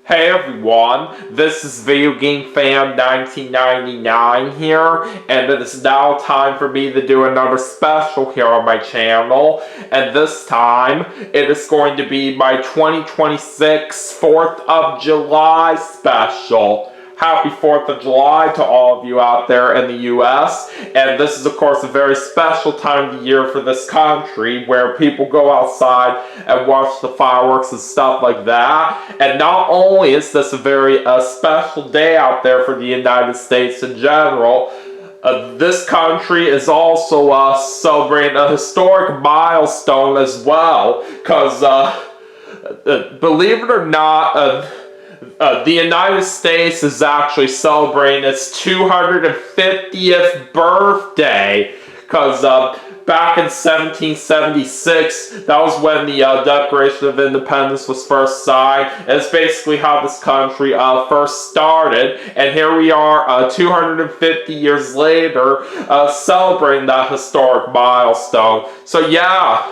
Hey everyone, this is Video Game Fan 1999 here, and it is now time for me to do another special here on my channel, and this time it is going to be my 2026 4th of July special. Happy 4th of July to all of you out there in the US, and this is of course a very special time of the year for this country where people go outside and watch the fireworks and stuff like that. And not only is this a very special day out there for the United States in general, this country is also celebrating a historic milestone as well, because believe it or not, the United States is actually celebrating its 250th birthday, because back in 1776, that was when the Declaration of Independence was first signed. And it's basically how this country first started, and here we are 250 years later celebrating that historic milestone. So yeah,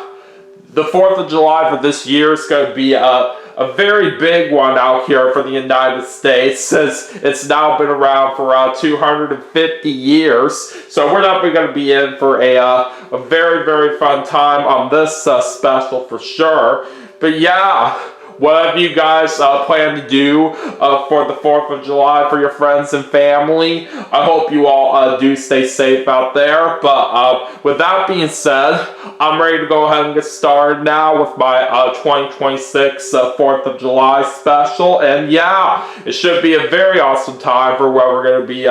the 4th of July for this year is going to be a very big one out here for the United States, since it's now been around for 250 years. So we're definitely going to be in for a very, very fun time on this special for sure. But yeah, whatever you guys plan to do for the 4th of July for your friends and family, I hope you all do stay safe out there. But with that being said, I'm ready to go ahead and get started now with my 2026 4th of July special. And yeah, it should be a very awesome time for what we're going to be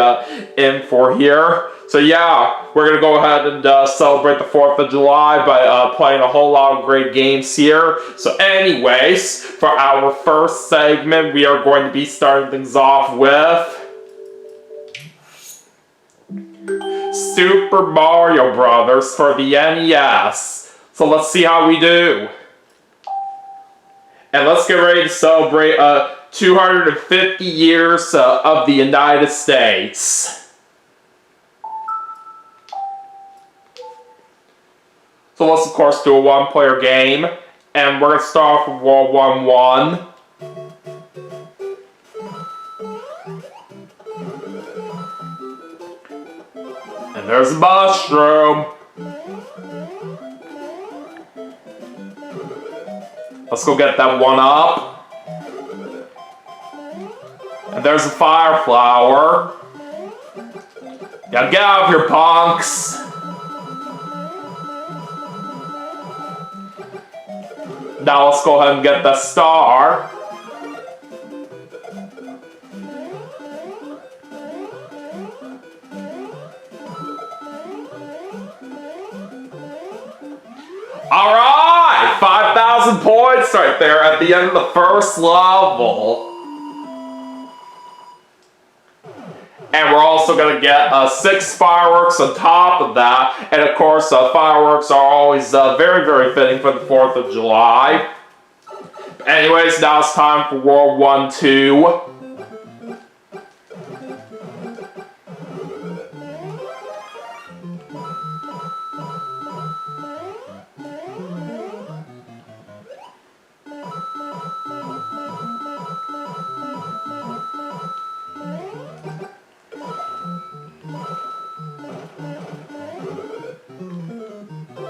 in for here. So yeah, we're going to go ahead and celebrate the 4th of July by playing a whole lot of great games here. So anyways, for our first segment, we are going to be starting things off with Super Mario Brothers for the NES. So let's see how we do. And let's get ready to celebrate 250 years of the United States. So let's of course do a one-player game, and we're going to start off with World War I. And there's a mushroom. Let's go get that one up. And there's a fire flower. Yeah, get out of here, punks. Now let's go ahead and get the star. Alright! 5,000 points right there at the end of the first level. And we're also going to get 6 fireworks on top of that. And of course, fireworks are always very, very fitting for the 4th of July. Anyways, now it's time for World War II.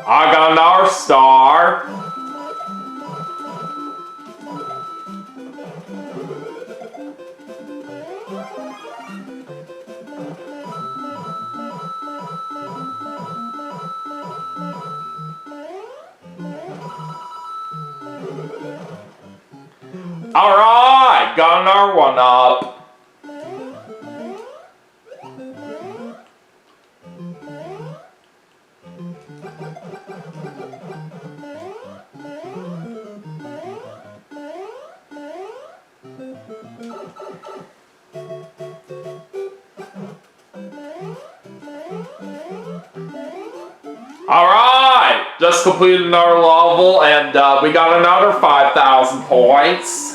I got another star. Alright, got another one up. Alright, just completed another level, and we got another 5,000 points.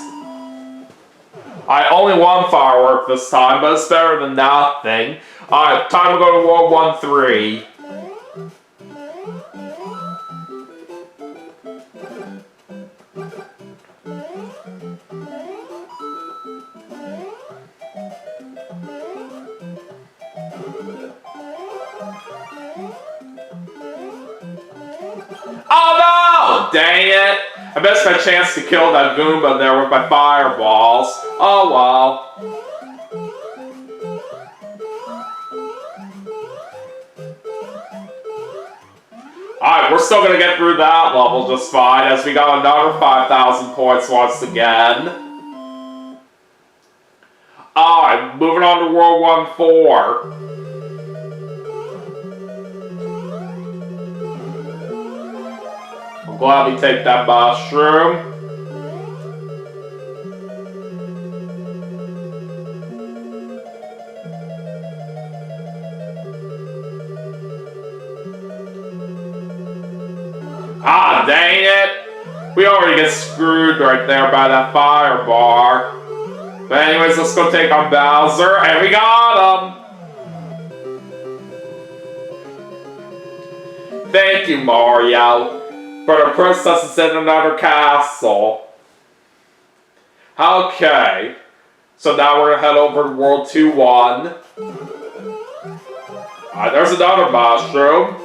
I only one firework this time, but it's better than nothing. Alright, time to go to World War III. dang it! I missed my chance to kill that Goomba there with my fireballs. Oh well. Alright, we're still gonna get through that level just fine, as we got another 5,000 points once again. Alright, moving on to World 1-4. I'm glad we take that mushroom. Ah, dang it! We already get screwed right there by that fire bar. But anyways, let's go take on Bowser, and we got him! Thank you, Mario. But our princess is in another castle. Okay. So now we're gonna head over to World 2-1. Alright, there's another mushroom.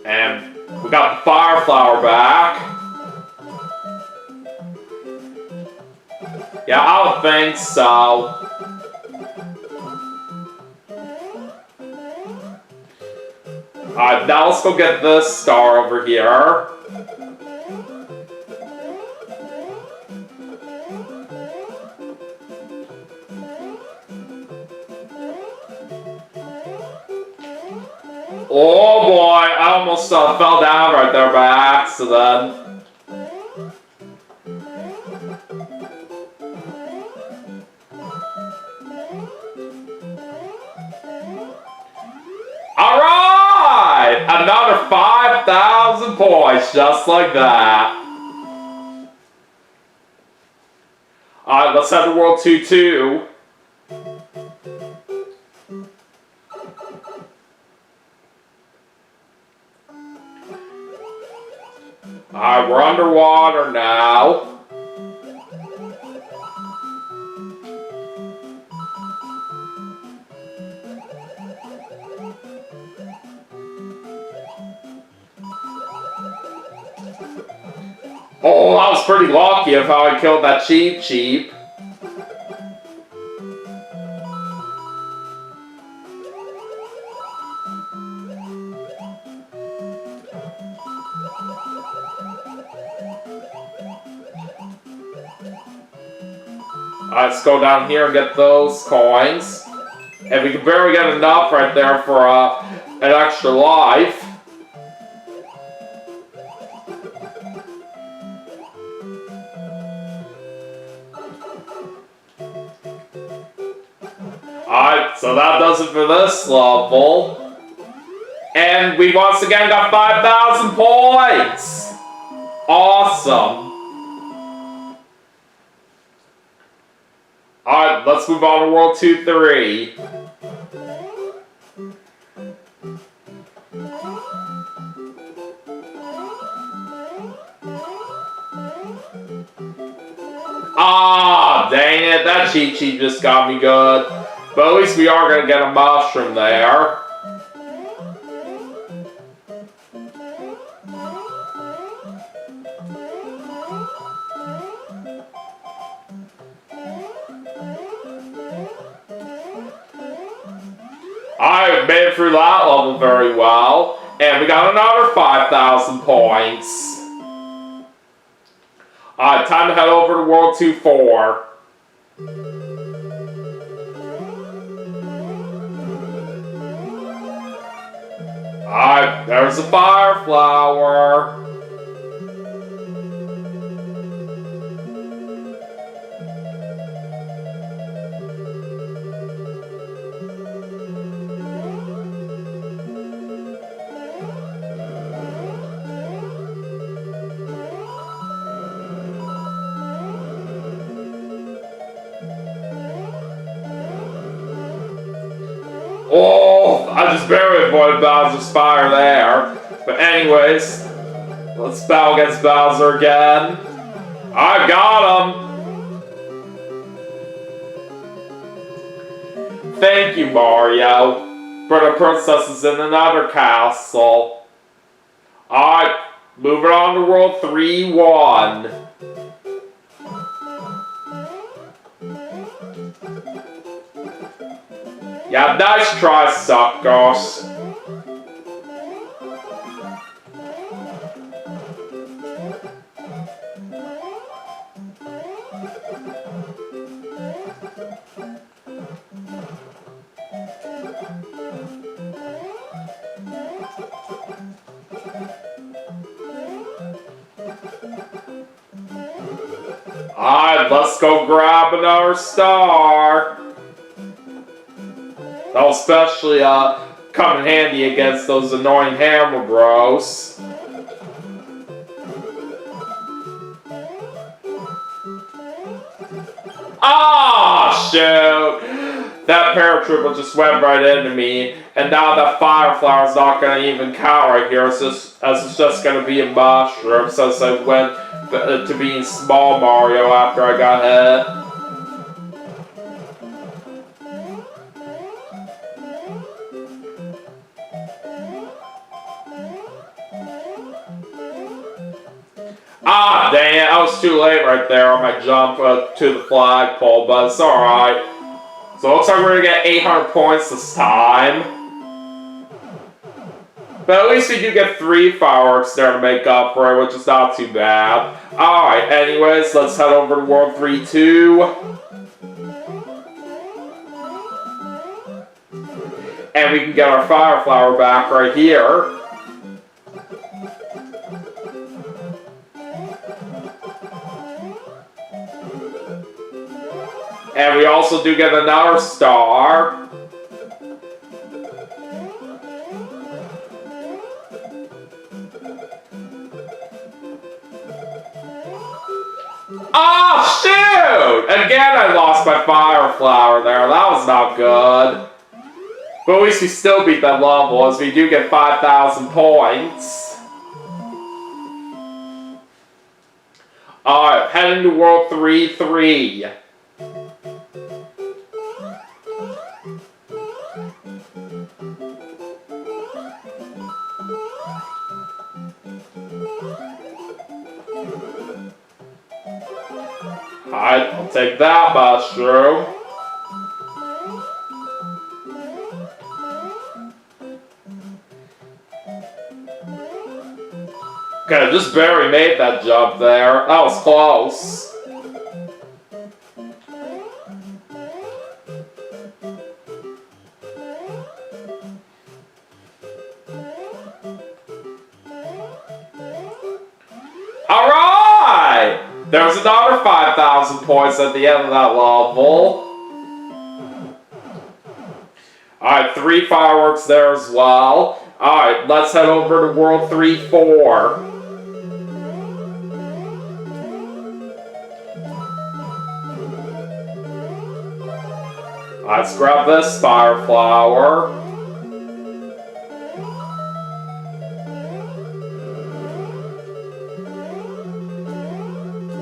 And we got the fire flower back. Yeah, I don't think so. Alright, now let's go get this star over here. Oh boy, I almost fell down right there by accident. Alright! Another 5,000 points, just like that. Alright, let's head to World 2-2. Alright, we're underwater now. Oh, I was pretty lucky of how I killed that Cheep Cheep. Alright, let's go down here and get those coins. And we can barely get enough right there for an extra life. Alright, so that does it for this level. And we once again got 5,000 points! Awesome! Alright, let's move on to World 2-3. Ah, dang it, that Cheep Cheep just got me good. But at least we are going to get a mushroom there. I made it through that level very well. And we got another 5,000 points. Alright, time to head over to World 2-4. Alright, there's a fire flower. Oh, I just barely avoided Bowser's fire there. But anyways, let's battle against Bowser again. I got him! Thank you, Mario. But the princess is in another castle. Alright, moving on to World 3-1. Yeah, nice try, suckers. Alright, let's go grab another star. That'll especially come in handy against those annoying Hammer Bros. Ah, shoot! That paratrooper just went right into me, and now that Fire Flower's not gonna even count right here. It's just gonna be a mushroom since I went to being small Mario after I got hit. Ah, dang it, I was too late right there on my jump to the flagpole, but it's alright. So it looks like we're gonna get 800 points this time. But at least we do get 3 fireworks there to make up for it, which is not too bad. Alright, anyways, let's head over to World 3-2. And we can get our Fire Flower back right here. And we also do get another star. Oh, shoot! Again, I lost my Fire Flower there. That was not good. But at least we still beat that level, as we do get 5,000 points. Alright, heading to World 3-3. Alright, I'll take that mushroom. Okay, just barely made that jump there. That was close. Alright! There's another 5,000 points at the end of that level. Alright, 3 fireworks there as well. Alright, let's head over to World 3-4. Let's grab this Fire Flower.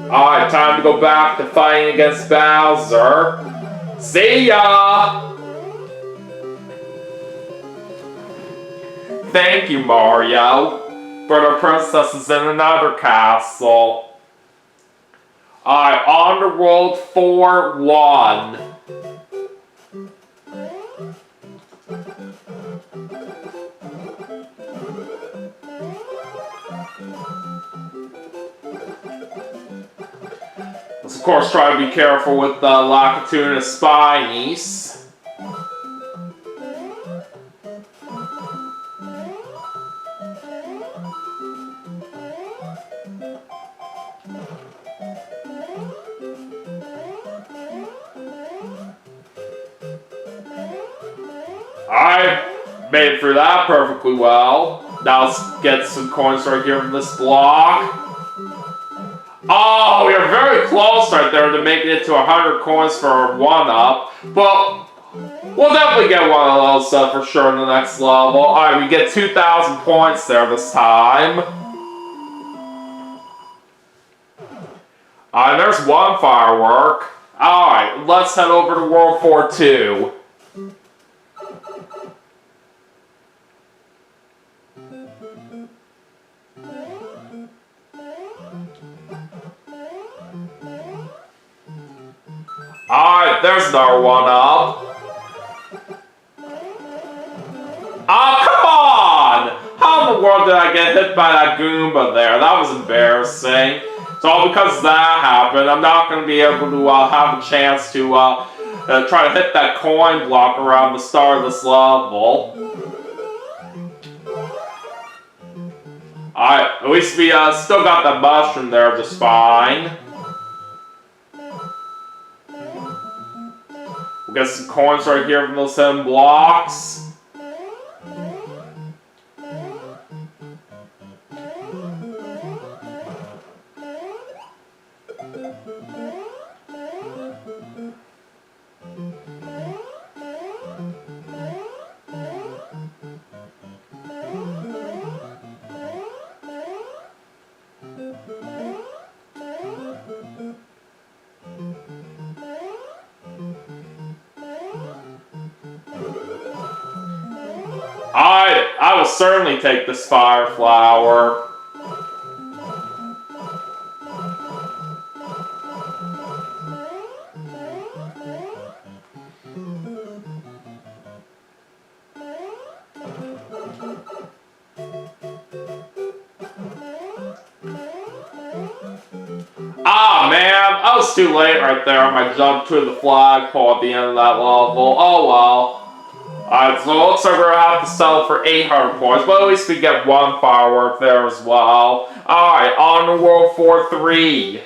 Alright, time to go back to fighting against Bowser. See ya! Thank you, Mario. But our princess is in another castle. Alright, on to World 4-1. Let's of course try to be careful with the Lakitu and Spinies. I made it through that perfectly well. Now let's get some coins right here from this block. Oh, we are very close right there to making it to 100 coins for a 1-up. But we'll definitely get one of those for sure in the next level. Alright, we get 2,000 points there this time. Alright, there's one firework. Alright, let's head over to World 4-2. another one up. Oh, come on! How in the world did I get hit by that Goomba there? That was embarrassing. So because that happened, I'm not going to be able to have a chance to try to hit that coin block around the start of this level. Alright, at least we still got that mushroom there just fine. We'll get some coins right here from those 7 blocks. I will certainly take this fire flower. Ah, man, I was too late right there on my jump to the flagpole at the end of that level. Oh well. Alright, so it looks like we're going to have to sell for 800 points, but at least we get one firework there as well. Alright, on to World 4-3.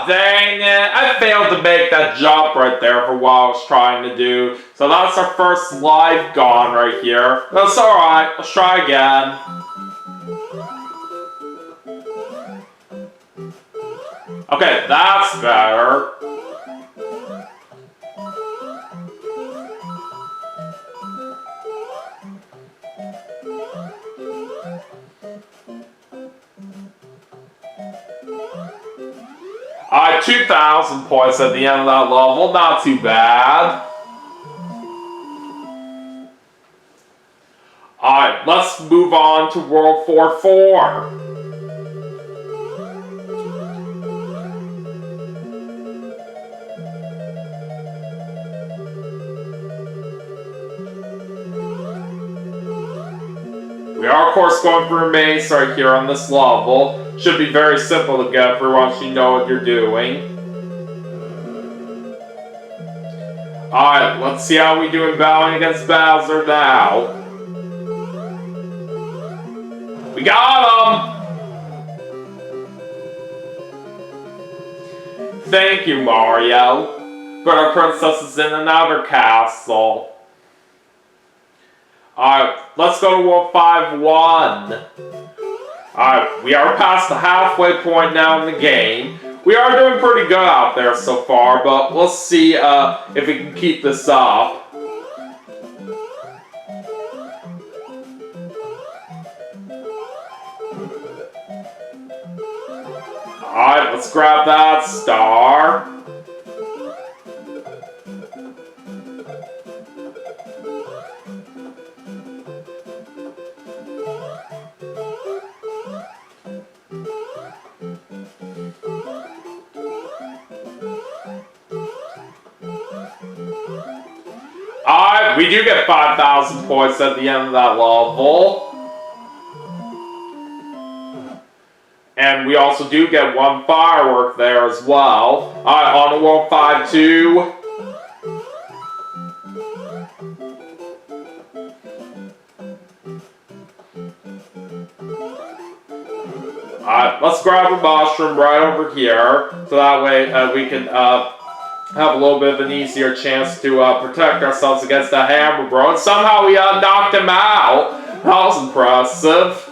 Dang it, I failed to make that jump right there for what I was trying to do. So that's our first life gone right here. That's alright, let's try again. Okay, that's better. Alright, 2,000 points at the end of that level, not too bad. Alright, let's move on to World 4-4. We are, of course, going for a maze right here on this level. Should be very simple to get for once you know what you're doing. Alright, let's see how we do in battling against Bowser now. We got him! Thank you, Mario. But our princess is in another castle. Alright, let's go to World 5-1. Alright, we are past the halfway point now in the game. We are doing pretty good out there so far, but let's see if we can keep this up. Alright, let's grab that star. Alright, we do get 5,000 points at the end of that level. And we also do get one firework there as well. Alright, on to World 5-2. Alright, let's grab a mushroom right over here. So that way we can have a little bit of an easier chance to protect ourselves against the Hammer Bro. And somehow we knocked him out. That was impressive.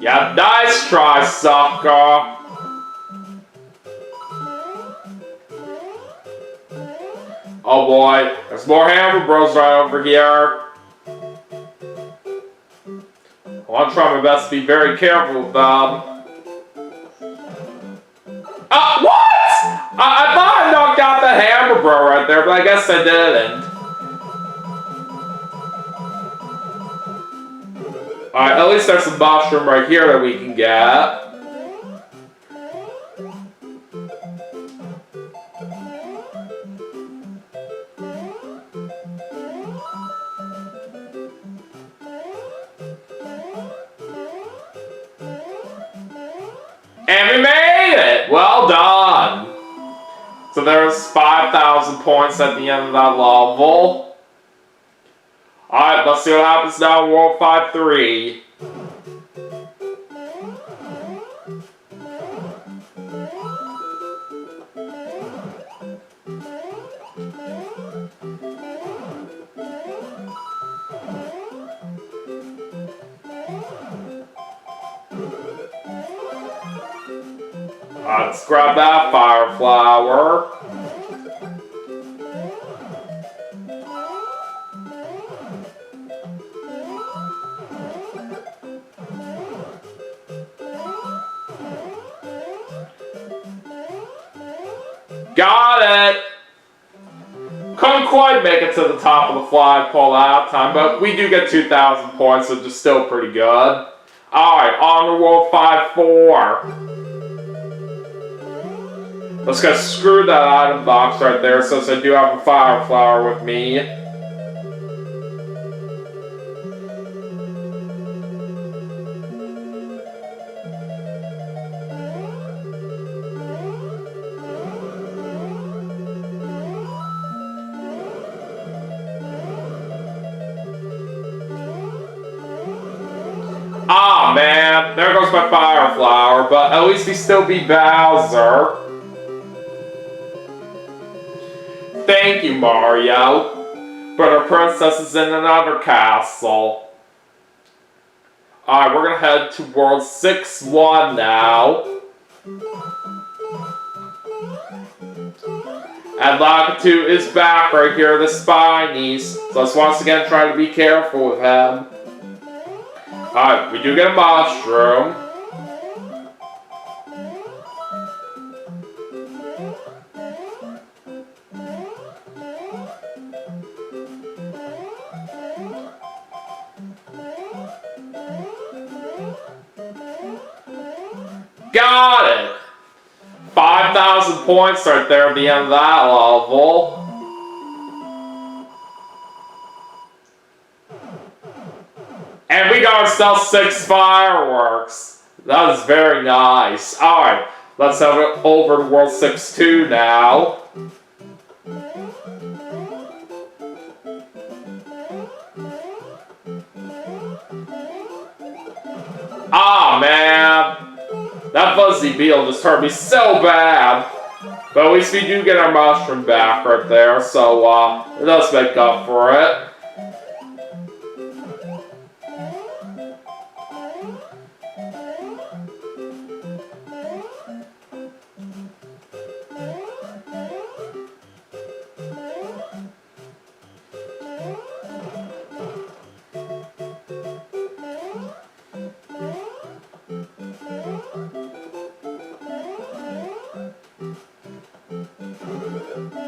Yeah, nice try, sucker. Oh boy, there's more Hammer Bros right over here. I'm trying my best to be very careful with them. What? I thought I knocked out the Hammer Bro right there, but I guess I didn't. Alright, at least there's some mushroom right here that we can get. And we made it! Well done! So there's 5,000 points at the end of that level. Alright, let's see what happens now in World 5-3. Let's grab that fire flower. Got it! Couldn't quite make it to the top of the flagpole that time, but we do get 2,000 points, which is still pretty good. Alright, on to World 5-4. Let's go screw that item box right there since I do have a fire flower with me. Ah man, there goes my fire flower, but at least he still be Bowser. Thank you, Mario. But our princess is in another castle. Alright, we're gonna head to World 6-1 now. And Lakitu is back right here, the Spinies. So let's once again try to be careful with him. Alright, we do get a mushroom. Got it! 5,000 points right there at the end of that level. And we got ourselves 6 fireworks. That is very nice. Alright, let's have it over to World 6-2 now. Ah, man. That fuzzy beetle just hurt me so bad. But at least we do get our mushroom back right there, so it does make up for it.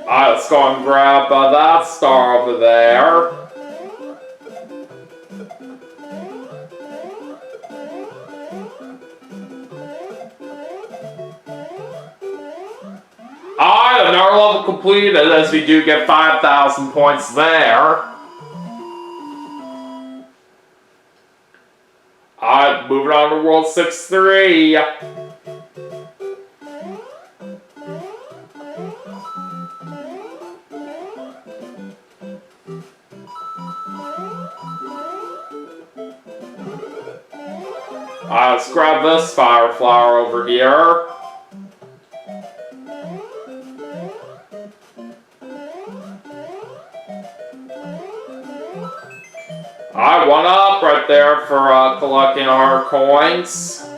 Alright, let's go and grab that star over there. Alright, another level completed as we do get 5,000 points there. Alright, moving on to World 6-3. Let's grab this fire flower over here. Alright, one up right there for collecting our coins.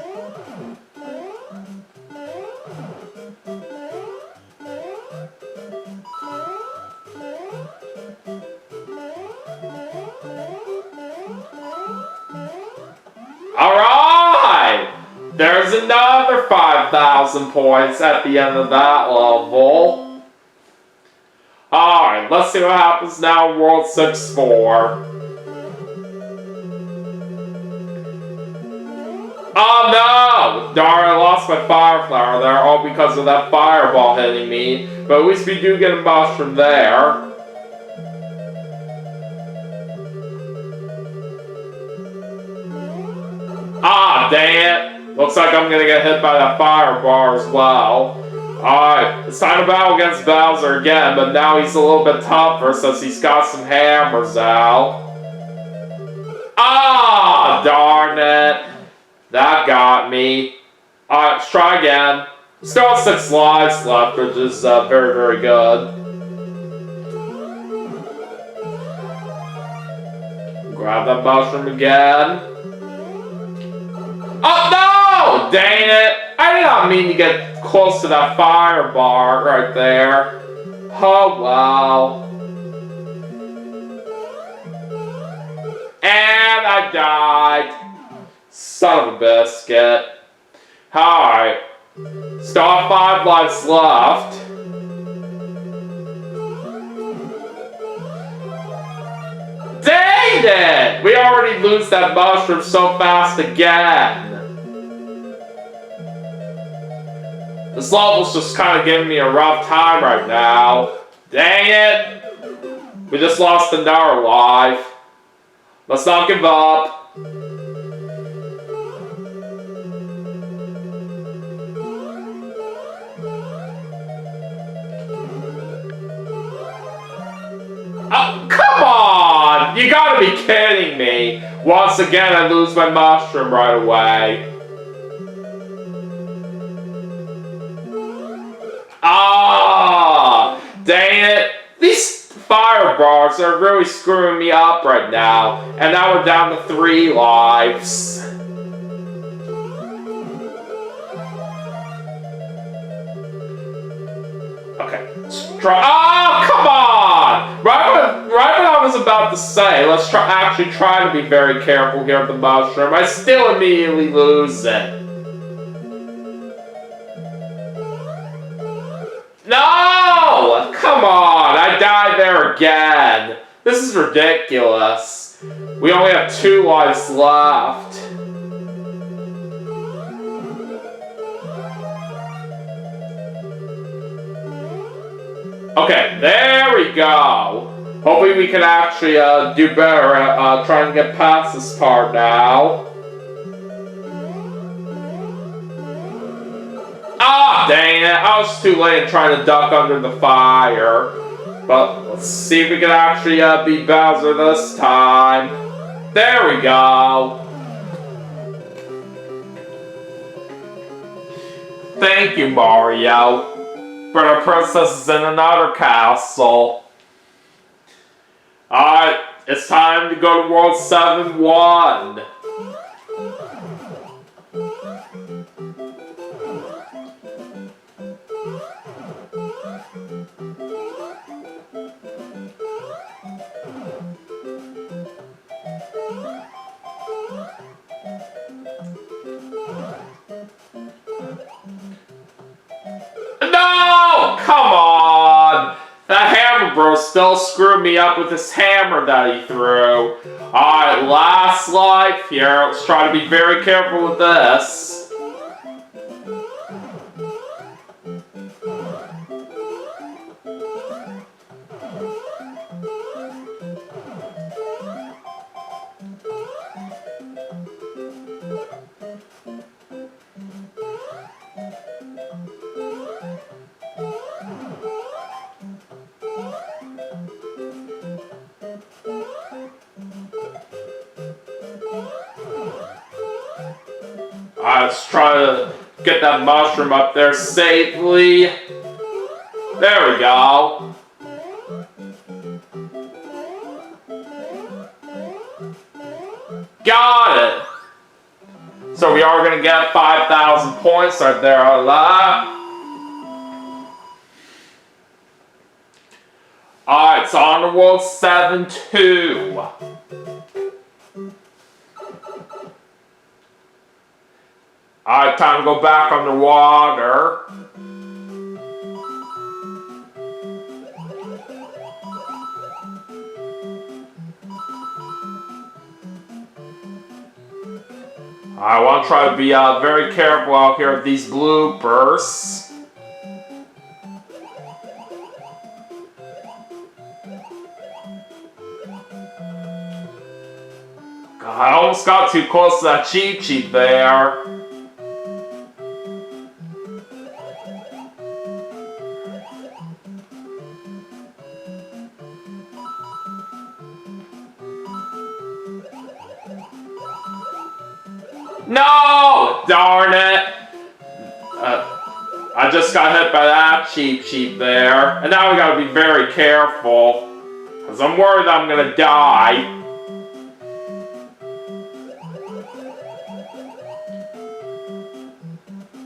There's another 5,000 points at the end of that level. Alright, let's see what happens now in World 6-4. Oh no! Darn, I lost my fire flower there, all because of that fireball hitting me. But at least we do get a mushroom there. Ah, dang it! Looks like I'm gonna get hit by that fireball as well. Alright, it's time to battle against Bowser again, but now he's a little bit tougher since he's got some hammers out. Ah, darn it! That got me. Alright, let's try again. Still have 6 lives left, which is very, very good. Grab that mushroom again. Oh no! Dang it! I did not mean to get close to that fireball right there. Oh wow. And I died. Son of a biscuit. Alright. Still have 5 lives left. Dang it! We already lose that mushroom so fast again. This level's just kind of giving me a rough time right now. Dang it! We just lost another life. Let's not give up. Oh, come on! You gotta be kidding me! Once again, I lose my mushroom right away. Ah! Dang it! These fireballs are really screwing me up right now. And now we're down to 3 lives. Okay, let's try. Oh, come on! Right when I was about to say, let's actually try to be very careful here with the mushroom. I still immediately lose it. No! Come on! I died there again. This is ridiculous. We only have 2 lives left. Okay, there we go. Hopefully we can actually do better at trying to get past this part now. Ah, dang it. I was too late trying to duck under the fire. But let's see if we can actually beat Bowser this time. There we go. Thank you, Mario. But our princess is in another castle. Alright, it's time to go to World 7-1. No! Come on! That hammer bro still screwed me up with this hammer that he threw. Alright, last life here. Let's try to be very careful with this. Let's try to get that mushroom up there safely. There we go. Got it. So we are going to get 5,000 points right there on that. Alright, so on to World 7-2. Alright, time to go back underwater. I want to try to be very careful out here with these bloopers. God, I almost got too close to that Cheep Cheep there. No! Darn it! I just got hit by that Cheep Cheep there. And now we gotta be very careful. Because I'm worried I'm gonna die.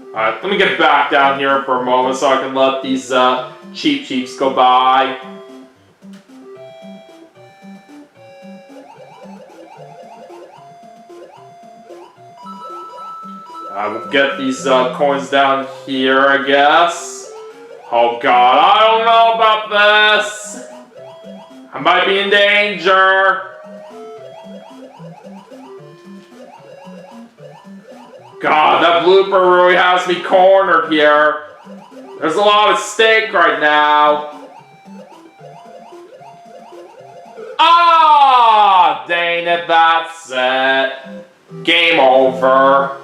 Alright, let me get back down here for a moment so I can let these Cheep Cheeps go by. I will get these coins down here, I guess. Oh god, I don't know about this. I might be in danger. God, that blooper really has me cornered here. There's a lot at stake right now. Ah, dang it, that's it. Game over.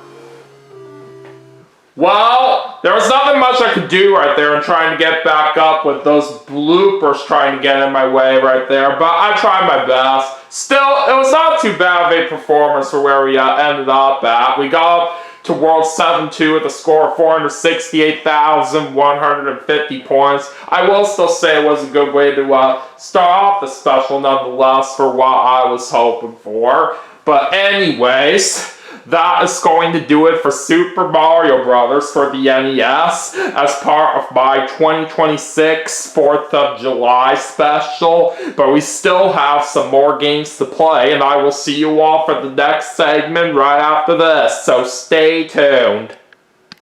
Well, there was nothing much I could do right there in trying to get back up with those bloopers trying to get in my way right there, but I tried my best. Still, it was not too bad of a performance for where we ended up at. We got up to World 7-2 with a score of 468,150 points. I will still say it was a good way to start off the special nonetheless for what I was hoping for. But anyways, that is going to do it for Super Mario Bros. For the NES as part of my 2026 4th of July special. But we still have some more games to play, and I will see you all for the next segment right after this, so stay tuned.